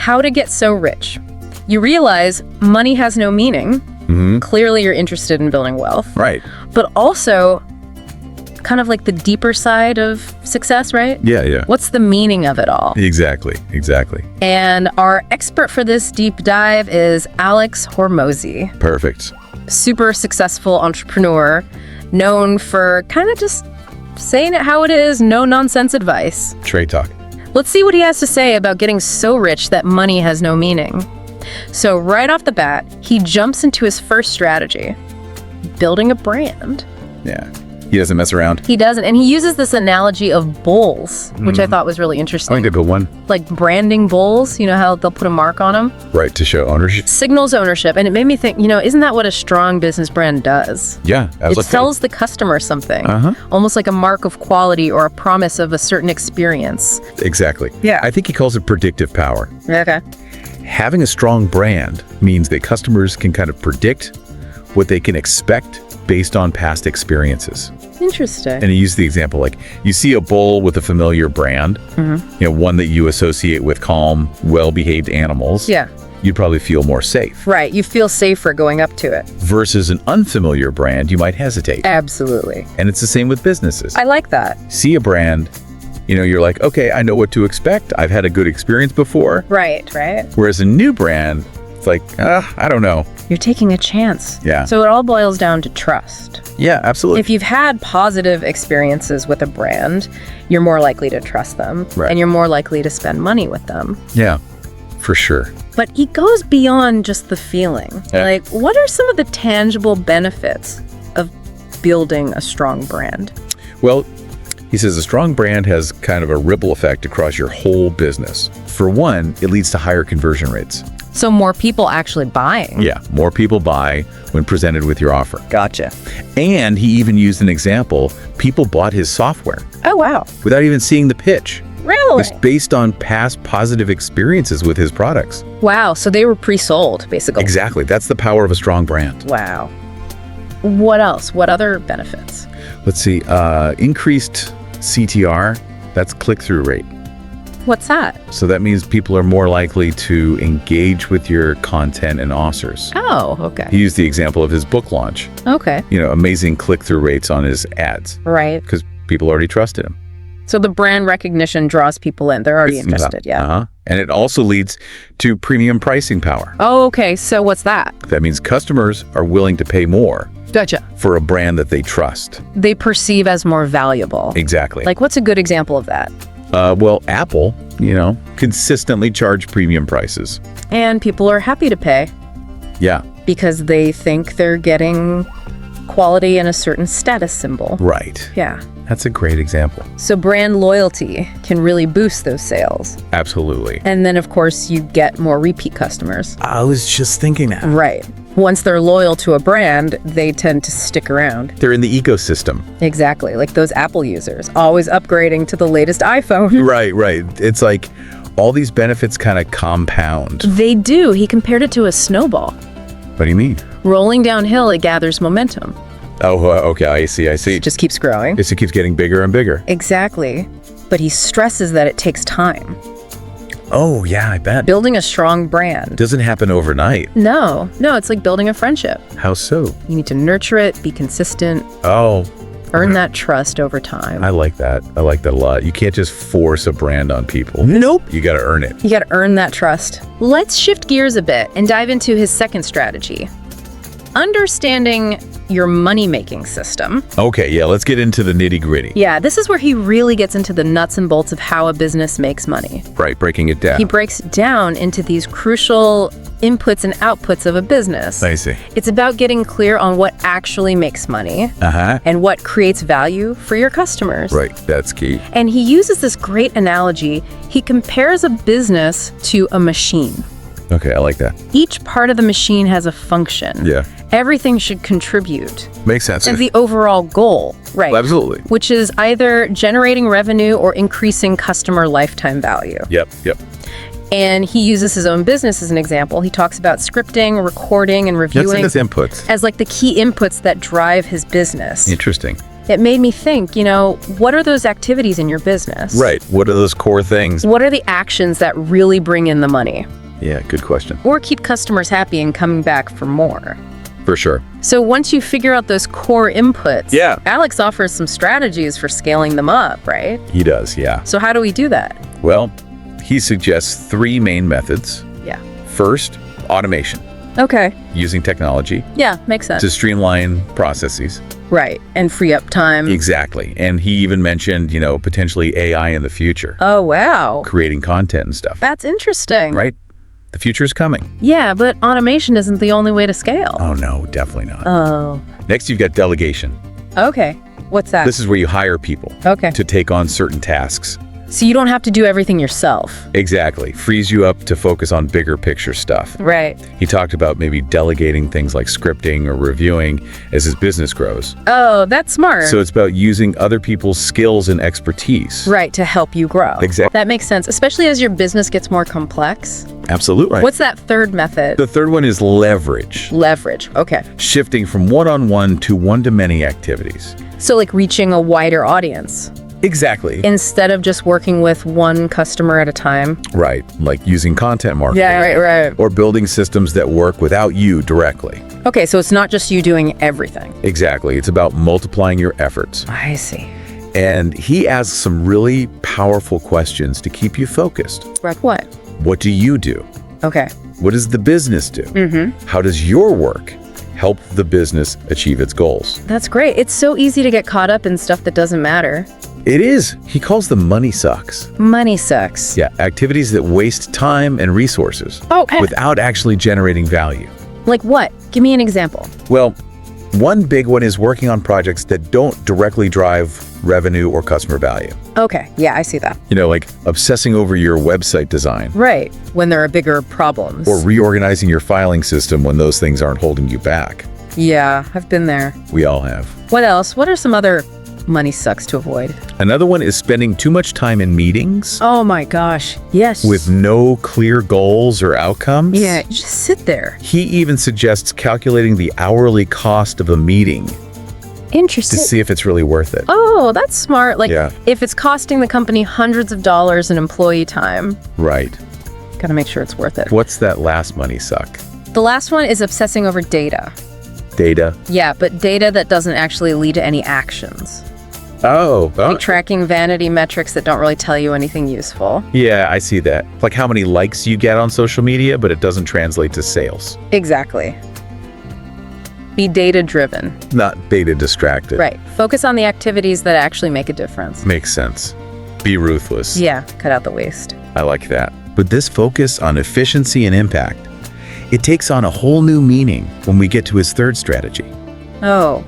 how to get so rich. You realize money has no meaning. Clearly, you're interested in building wealth. Right. But also, kind of like the deeper side of success, right? Yeah. What's the meaning of it all? Exactly. And our expert for this deep dive is Alex Hormozi. Perfect. Super successful entrepreneur, known for kind of just saying it how it is, no nonsense advice. Trade talk. Let's see what he has to say about getting so rich that money has no meaning. So right off the bat, he jumps into his first strategy, building a brand. Yeah. He doesn't mess around. He doesn't. And he uses this analogy of bulls, which I thought was really interesting. I think a good one. Like branding bulls, you know how they'll put a mark on them? Right, to show ownership. Signals ownership. And it made me think, isn't that what a strong business brand does? Yeah. It tells the customer something, almost like a mark of quality or a promise of a certain experience. Exactly. Yeah. I think he calls it predictive power. Okay. Having a strong brand means that customers can kind of predict what they can expect based on past experiences. Interesting. And he used the example, like you see a bull with a familiar brand, one that you associate with calm, well-behaved animals. Yeah. You'd probably feel more safe. Right. You feel safer going up to it. Versus an unfamiliar brand, you might hesitate. Absolutely. And it's the same with businesses. I like that. See a brand, you're like, okay, I know what to expect. I've had a good experience before. Right. Whereas a new brand, it's like, I don't know. You're taking a chance. Yeah. So it all boils down to trust. Yeah, absolutely. If you've had positive experiences with a brand, you're more likely to trust them. Right. And you're more likely to spend money with them. Yeah, for sure. But he goes beyond just the feeling. Yeah. Like, what are some of the tangible benefits of building a strong brand? Well, he says a strong brand has kind of a ripple effect across your whole business. For one, it leads to higher conversion rates. So more people actually buying. Yeah, more people buy when presented with your offer. Gotcha. And he even used an example. People bought his software Oh, wow. without even seeing the pitch. Really? Just based on past positive experiences with his products. Wow. So they were pre-sold, basically. Exactly. That's the power of a strong brand. Wow. What else? What other benefits? Let's see. Increased CTR, that's click-through rate. What's that? So that means people are more likely to engage with your content and offers. Oh, okay. He used the example of his book launch. Okay. Amazing click-through rates on his ads. Right. Because people already trusted him. So the brand recognition draws people in. They're already interested, yeah. And it also leads to premium pricing power. Oh, okay. So what's that? That means customers are willing to pay more Gotcha. for a brand that they trust. They perceive as more valuable. Exactly. Like, what's a good example of that? Well, Apple, consistently charge premium prices. And people are happy to pay Yeah. because they think they're getting quality and a certain status symbol. Right. Yeah. That's a great example. So brand loyalty can really boost those sales. Absolutely. And then, of course, you get more repeat customers. I was just thinking that. Right. Once they're loyal to a brand, they tend to stick around. They're in the ecosystem. Exactly. Like those Apple users, always upgrading to the latest iPhone. Right. It's like all these benefits kind of compound. They do. He compared it to a snowball. What do you mean? Rolling downhill, it gathers momentum. Oh, okay. I see. It just keeps growing. It keeps getting bigger and bigger. Exactly. But he stresses that it takes time. Oh, yeah, I bet. Building a strong brand. Doesn't happen overnight. No, it's like building a friendship. How so? You need to nurture it, be consistent, Oh, earn that trust over time. I like that. I like that a lot. You can't just force a brand on people. Nope. You got to earn it. You got to earn that trust. Let's shift gears a bit and dive into his second strategy. Understanding your money-making system. Okay, yeah, let's get into the nitty-gritty. Yeah, this is where he really gets into the nuts and bolts of how a business makes money. Right, breaking it down. He breaks it down into these crucial inputs and outputs of a business. I see. It's about getting clear on what actually makes money and what creates value for your customers. Right, that's key. And he uses this great analogy. He compares a business to a machine. Okay, I like that. Each part of the machine has a function. Yeah. Everything should contribute. Makes sense. And the overall goal, right? Well, absolutely. Which is either generating revenue or increasing customer lifetime value. Yep. And he uses his own business as an example. He talks about scripting, recording, and reviewing That's inputs. as like the key inputs that drive his business. Interesting. It made me think, what are those activities in your business? Right. What are those core things? What are the actions that really bring in the money? Yeah, good question. Or keep customers happy and coming back for more? For sure. So once you figure out those core inputs, Yeah. Alex offers some strategies for scaling them up, right? He does, yeah. So how do we do that? Well, he suggests 3 main methods. Yeah. First, automation, Okay. using technology Yeah, makes sense. to streamline processes. Right. And free up time. Exactly. And he even mentioned, potentially AI in the future, Oh, wow. creating content and stuff. That's interesting. Right? The future is coming. Yeah, but automation isn't the only way to scale. Oh, no, definitely not. Oh. Next, you've got delegation. Okay. What's that? This is where you hire people Okay. to take on certain tasks. So you don't have to do everything yourself. Exactly. Frees you up to focus on bigger picture stuff. Right. He talked about maybe delegating things like scripting or reviewing as his business grows. Oh, that's smart. So it's about using other people's skills and expertise. Right, to help you grow. Exactly. That makes sense, especially as your business gets more complex. Absolutely. What's that third method? The third one is leverage. Leverage. Okay. Shifting from one-on-one to one-to-many activities. So like reaching a wider audience Exactly. instead of just working with one customer at a time. Right. Like using content marketing. Right. Or building systems that work without you directly. Okay, so it's not just you doing everything. Exactly. It's about multiplying your efforts. I see. And he asks some really powerful questions to keep you focused. Like what? What do you do? Okay. What does the business do? How does your work help the business achieve its goals? That's great. It's so easy to get caught up in stuff that doesn't matter. It is. He calls them money sucks. Money sucks. Yeah, activities that waste time and resources without actually generating value. Like what? Give me an example. Well, one big one is working on projects that don't directly drive revenue or customer value. Okay, yeah, I see that. Like obsessing over your website design Right, when there are bigger problems. or reorganizing your filing system when those things aren't holding you back. Yeah, I've been there. We all have. What else? What are some other money sucks to avoid? Another one is spending too much time in meetings Oh my gosh, yes. with no clear goals or outcomes. Yeah, you just sit there. He even suggests calculating the hourly cost of a meeting to Interesting. see if it's really worth it. Oh, that's smart. Like, Yeah. if it's costing the company hundreds of dollars in employee time, Right. gotta make sure it's worth it. What's that last money suck? The last one is obsessing over data. Data. Yeah, but data that doesn't actually lead to any actions. Oh, Like tracking vanity metrics that don't really tell you anything useful. yeah, I see that. Like how many likes you get on social media, but it doesn't translate to sales. Exactly. Be data-driven. Not data distracted. Right. Focus on the activities that actually make a difference. Makes sense. Be ruthless. Yeah, cut out the waste. I like that. But this focus on efficiency and impact, it takes on a whole new meaning when we get to his third strategy. Oh,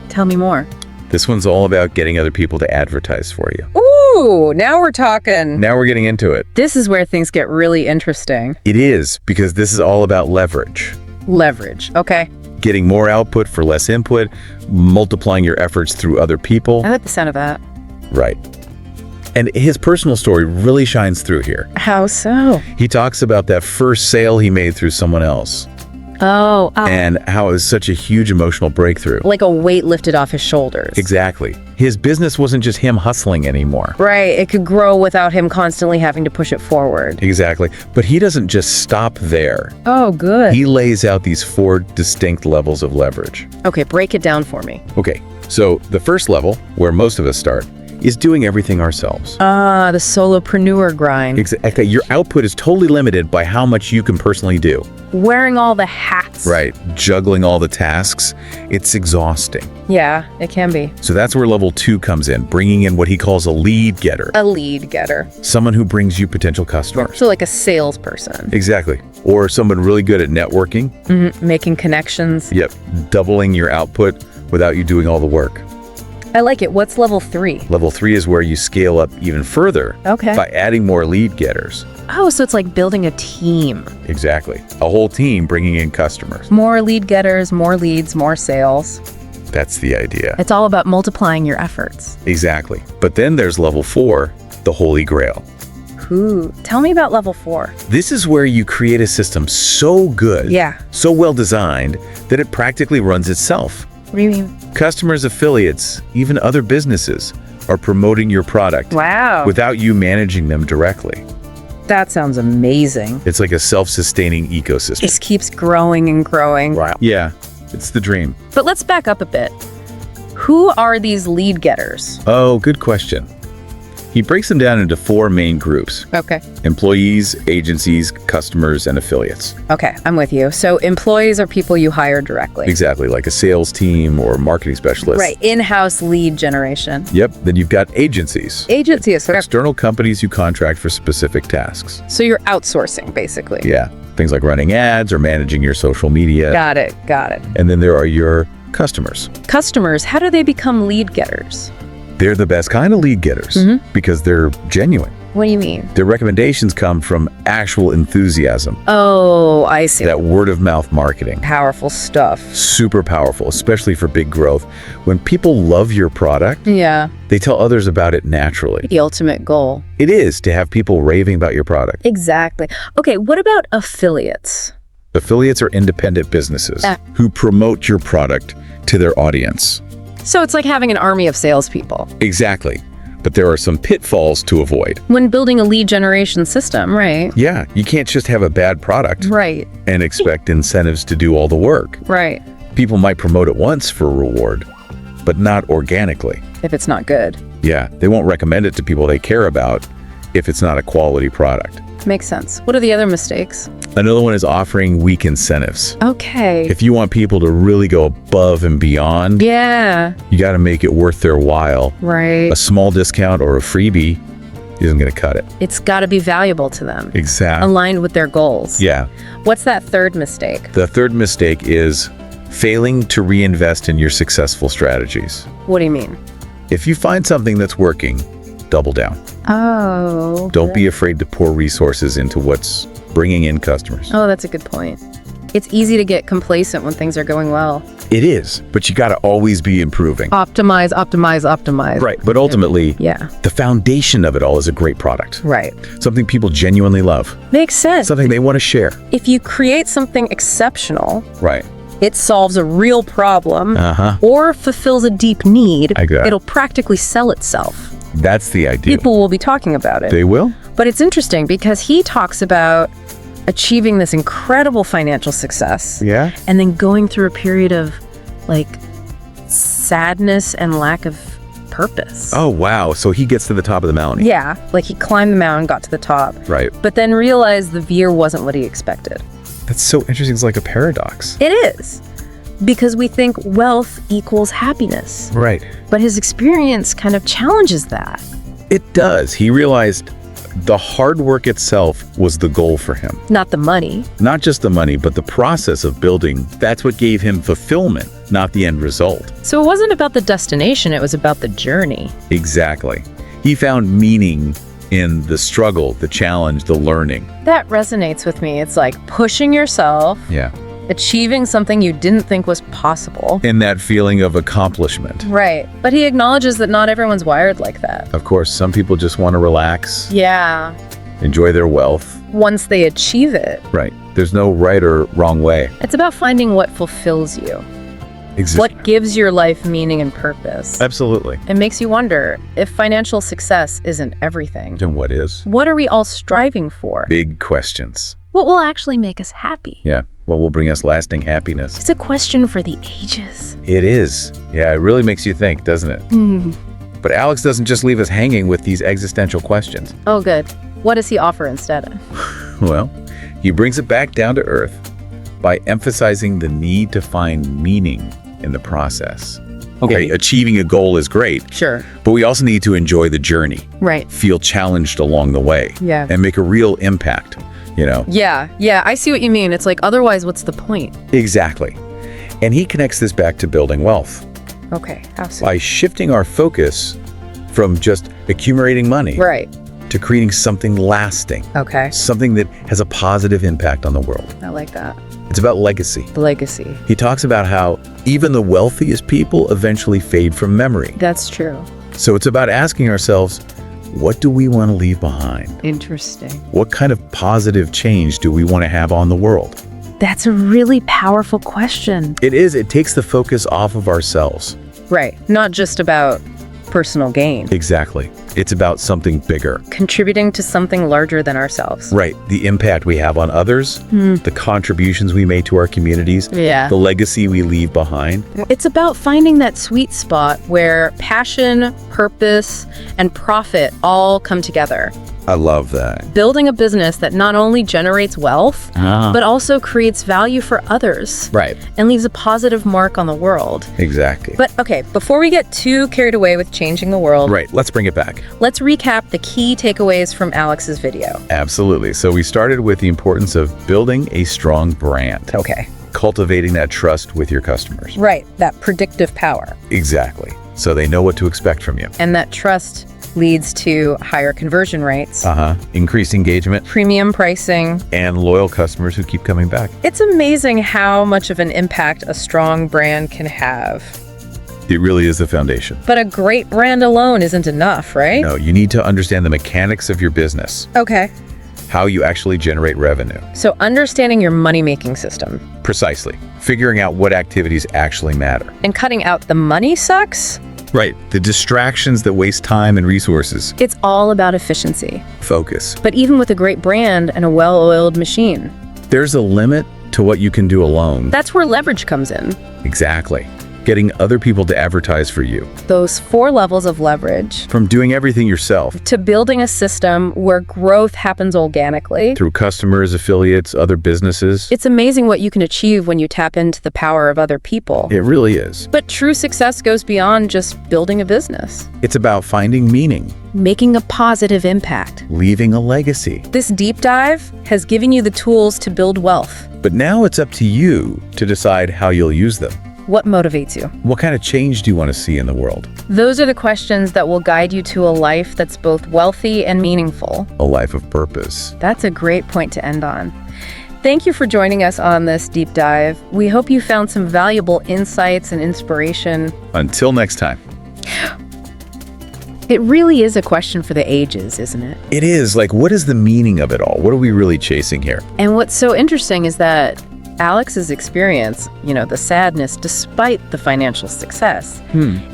tell me more. This one's all about getting other people to advertise for you. Ooh, now we're talking. Now we're getting into it. This is where things get really interesting. It is, because this is all about leverage. Leverage. Okay. Getting more output for less input, multiplying your efforts through other people. I like the sound of that. Right. And his personal story really shines through here. How so? He talks about that first sale he made through someone else Oh, and how it was such a huge emotional breakthrough. like a weight lifted off his shoulders. Exactly. His business wasn't just him hustling anymore. Right. It could grow without him constantly having to push it forward. Exactly. But he doesn't just stop there. Oh, good. He lays out these 4 distinct levels of leverage. Okay, break it down for me. Okay, so the first level, where most of us start, is doing everything ourselves. Ah, the solopreneur grind. Exactly. Your output is totally limited by how much you can personally do. Wearing all the hats. Right. Juggling all the tasks. It's exhausting. Yeah, it can be. So that's where level 2 comes in, bringing in what he calls a lead getter. A lead getter. Someone who brings you potential customers. So like a salesperson. Exactly. Or someone really good at networking. Making connections. Yep. Doubling your output without you doing all the work. I like it. What's level 3? Level 3 is where you scale up even further Okay. by adding more lead getters. Oh, so it's like building a team. Exactly. A whole team bringing in customers. More lead getters, more leads, more sales. That's the idea. It's all about multiplying your efforts. Exactly. But then there's level 4, the Holy Grail. Ooh, tell me about level 4. This is where you create a system so good, Yeah. so well designed, that it practically runs itself. What do you mean? Customers, affiliates, even other businesses are promoting your product Wow. without you managing them directly. That sounds amazing. It's like a self-sustaining ecosystem. Just keeps growing and growing. Wow. Yeah, it's the dream. But let's back up a bit. Who are these lead getters? Oh, good question. He breaks them down into 4 main groups: Okay. employees, agencies, customers, and affiliates. Okay, I'm with you. So employees are people you hire directly. Exactly, like a sales team or marketing specialist. Right, in-house lead generation. Yep, then you've got agencies. Agencies. Okay. External companies you contract for specific tasks. So you're outsourcing, basically. Yeah, things like running ads or managing your social media. Got it. And then there are your customers. Customers, how do they become lead getters? They're the best kind of lead getters because they're genuine. What do you mean? Their recommendations come from actual enthusiasm. Oh, I see. That word of mouth marketing. Powerful stuff. Super powerful, especially for big growth. When people love your product, Yeah, they tell others about it naturally. the ultimate goal. It is to have people raving about your product. Exactly. Okay, what about affiliates? Affiliates are independent businesses who promote your product to their audience. So it's like having an army of salespeople. Exactly. But there are some pitfalls to avoid. When building a lead generation system, right? Yeah, you can't just have a bad product Right, and expect incentives to do all the work. right. People might promote it once for a reward, but not organically. If it's not good. Yeah, they won't recommend it to people they care about if it's not a quality product. Makes sense. What are the other mistakes? Another one is offering weak incentives. Okay. If you want people to really go above and beyond, Yeah, you got to make it worth their while. right. A small discount or a freebie isn't going to cut it. It's got to be valuable to them. Exactly. Aligned with their goals. Yeah. What's that third mistake? The third mistake is failing to reinvest in your successful strategies. What do you mean? If you find something that's working, double down. Oh. Don't be afraid to pour resources into what's bringing in customers. Oh, that's a good point. It's easy to get complacent when things are going well. It is, but you got to always be improving. Optimize, optimize, optimize. Right, but ultimately, Yeah, the foundation of it all is a great product. right. Something people genuinely love. Makes sense. Something they want to share. If you create something exceptional, Right. it solves a real problem Uh-huh. or fulfills a deep need, I got it. it'll practically sell itself. That's the idea. People will be talking about it. They will? But it's interesting because he talks about achieving this incredible financial success Yeah. and then going through a period of like sadness and lack of purpose. Oh, wow. So he gets to the top of the mountain. Yeah, like he climbed the mountain, got to the top, Right. but then realized the view wasn't what he expected. That's so interesting. It's like a paradox. It is. Because we think wealth equals happiness. Right. But his experience kind of challenges that. It does. He realized the hard work itself was the goal for him. Not the money. Not just the money, but the process of building. That's what gave him fulfillment, not the end result. So it wasn't about the destination, it was about the journey. Exactly. He found meaning in the struggle, the challenge, the learning. That resonates with me. It's like pushing yourself, Yeah. achieving something you didn't think was possible. And that feeling of accomplishment. Right. But he acknowledges that not everyone's wired like that. Of course, some people just want to relax, Yeah. enjoy their wealth. Once they achieve it, Right. There's no right or wrong way. it's about finding what fulfills you, what gives your life meaning and purpose. Absolutely. It makes you wonder if financial success isn't everything. And what is? What are we all striving for? Big questions. What will actually make us happy? Yeah. What will bring us lasting happiness? It's a question for the ages. It is. Yeah, it really makes you think, doesn't it? But Alex doesn't just leave us hanging with these existential questions. Oh, good. What does he offer instead? Well, he brings it back down to earth by emphasizing the need to find meaning in the process. Okay, achieving a goal is great, Sure. but we also need to enjoy the journey, Right. feel challenged along the way, Yeah. and make a real impact, you know? Yeah, I see what you mean. It's like, otherwise, what's the point? Exactly. And he connects this back to building wealth Okay, how so? by shifting our focus from just accumulating money Right. to creating something lasting, Okay. something that has a positive impact on the world. I like that. It's about legacy. The legacy. He talks about how even the wealthiest people eventually fade from memory. That's true. So it's about asking ourselves, what do we want to leave behind? Interesting. What kind of positive change do we want to have on the world? That's a really powerful question. It is. It takes the focus off of ourselves. Right. Not just about personal gain. Exactly. It's about something bigger. Contributing to something larger than ourselves. Right. The impact we have on others, the contributions we made to our communities, Yeah. the legacy we leave behind. It's about finding that sweet spot where passion, purpose, and profit all come together. I love that. Building a business that not only generates wealth, but also creates value for others. Right. And leaves a positive mark on the world. Exactly. But okay, before we get too carried away with changing the world, Right. Let's bring it back. let's recap the key takeaways from Alex's video. Absolutely. So we started with the importance of building a strong brand. Okay. Cultivating that trust with your customers. Right, that predictive power. Exactly. So they know what to expect from you. And that trust leads to higher conversion rates, Increased engagement premium pricing. and loyal customers who keep coming back. It's amazing how much of an impact a strong brand can have. It really is the foundation. But a great brand alone isn't enough, right? No, you need to understand the mechanics of your business, Okay. how you actually generate revenue. So understanding your money-making system Precisely. Figuring out what activities actually matter. and cutting out the money sucks, Right. The distractions that waste time and resources. it's all about efficiency. Focus. But even with a great brand and a well-oiled machine, There's a limit to what you can do alone. that's where leverage comes in. Exactly. Getting other people to advertise for you. Those 4 levels of leverage From doing everything yourself, to building a system where growth happens organically. through customers, affiliates, other businesses. It's amazing what you can achieve when you tap into the power of other people. It really is. But true success goes beyond just building a business. It's about finding meaning, Making a positive impact. leaving a legacy. This deep dive has given you the tools to build wealth. But now it's up to you to decide how you'll use them. What motivates you? What kind of change do you want to see in the world? Those are the questions that will guide you to a life that's both wealthy and meaningful. A life of purpose. That's a great point to end on. Thank you for joining us on this deep dive. We hope you found some valuable insights and inspiration. Until next time. It really is a question for the ages, isn't it? It is. Like, what is the meaning of it all? What are we really chasing here? And what's so interesting is that Alex's experience, the sadness despite the financial success,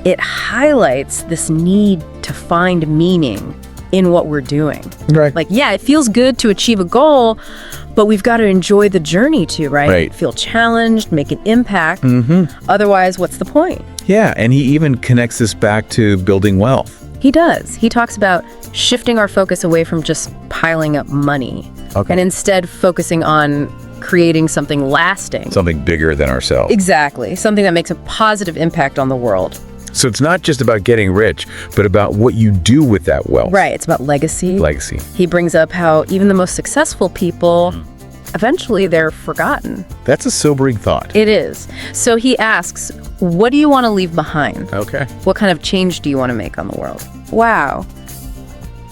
it highlights this need to find meaning in what we're doing. Right. Like, yeah, it feels good to achieve a goal, but we've got to enjoy the journey too, right? Right. Feel challenged, make an impact. Otherwise, what's the point? Yeah, and he even connects this back to building wealth. He does. He talks about shifting our focus away from just piling up money and instead focusing on creating something lasting. Something bigger than ourselves. Exactly. Something that makes a positive impact on the world. So it's not just about getting rich, but about what you do with that wealth. Right. It's about legacy. Legacy. He brings up how even the most successful people, eventually they're forgotten. That's a sobering thought. It is. So he asks, what do you want to leave behind? Okay. What kind of change do you want to make on the world? Wow.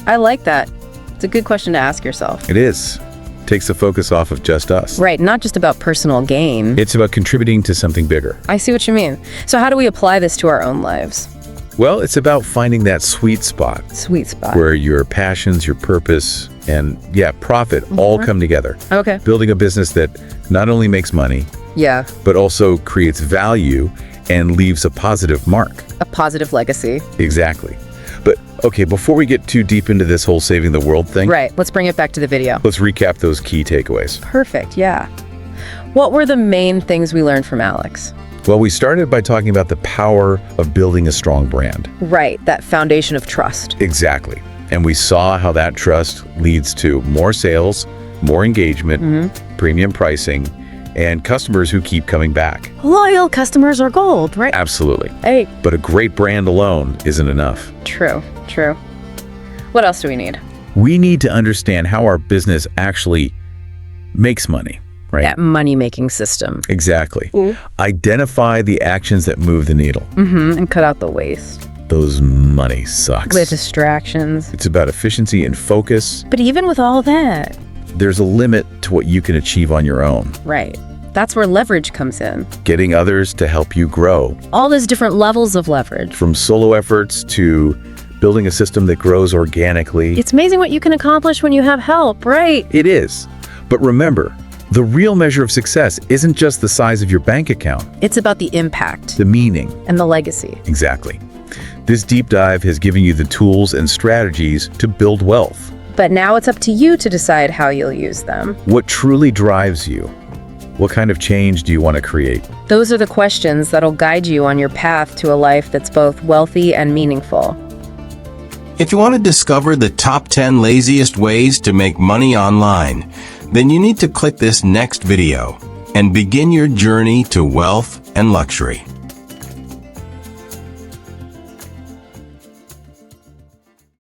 I like that. It's a good question to ask yourself. It is. Takes the focus off of just us. Right. Not just about personal gain. It's about contributing to something bigger. I see what you mean. So how do we apply this to our own lives? Well, it's about finding that sweet spot Sweet spot. where your passions, your purpose, and profit all come together. Okay. Building a business that not only makes money, Yeah. but also creates value and leaves a positive mark. A positive legacy. Exactly. But okay, before we get too deep into this whole saving the world thing, Right. Let's bring it back to the video. let's recap those key takeaways. Perfect. Yeah. What were the main things we learned from Alex? Well, we started by talking about the power of building a strong brand. Right. That foundation of trust. Exactly. And we saw how that trust leads to more sales, more engagement, premium pricing, and customers who keep coming back. Loyal customers are gold, right? Absolutely. Hey. But a great brand alone isn't enough. True. True. What else do we need? We need to understand how our business actually makes money, right? That money-making system. Exactly. Identify the actions that move the needle. And cut out the waste. Those money sucks. The distractions. It's about efficiency and focus. But even with all that, There's a limit to what you can achieve on your own. right. That's where leverage comes in. Getting others to help you grow. All those different levels of leverage. From solo efforts to building a system that grows organically. It's amazing what you can accomplish when you have help, right? It is. But remember, The real measure of success isn't just the size of your bank account, It's about the impact the meaning. and the legacy. Exactly. This deep dive has given you the tools and strategies to build wealth. But now it's up to you to decide how you'll use them. What truly drives you? What kind of change do you want to create? Those are the questions that'll guide you on your path to a life that's both wealthy and meaningful. If you want to discover the top 10 laziest ways to make money online, then you need to click this next video and begin your journey to wealth and luxury.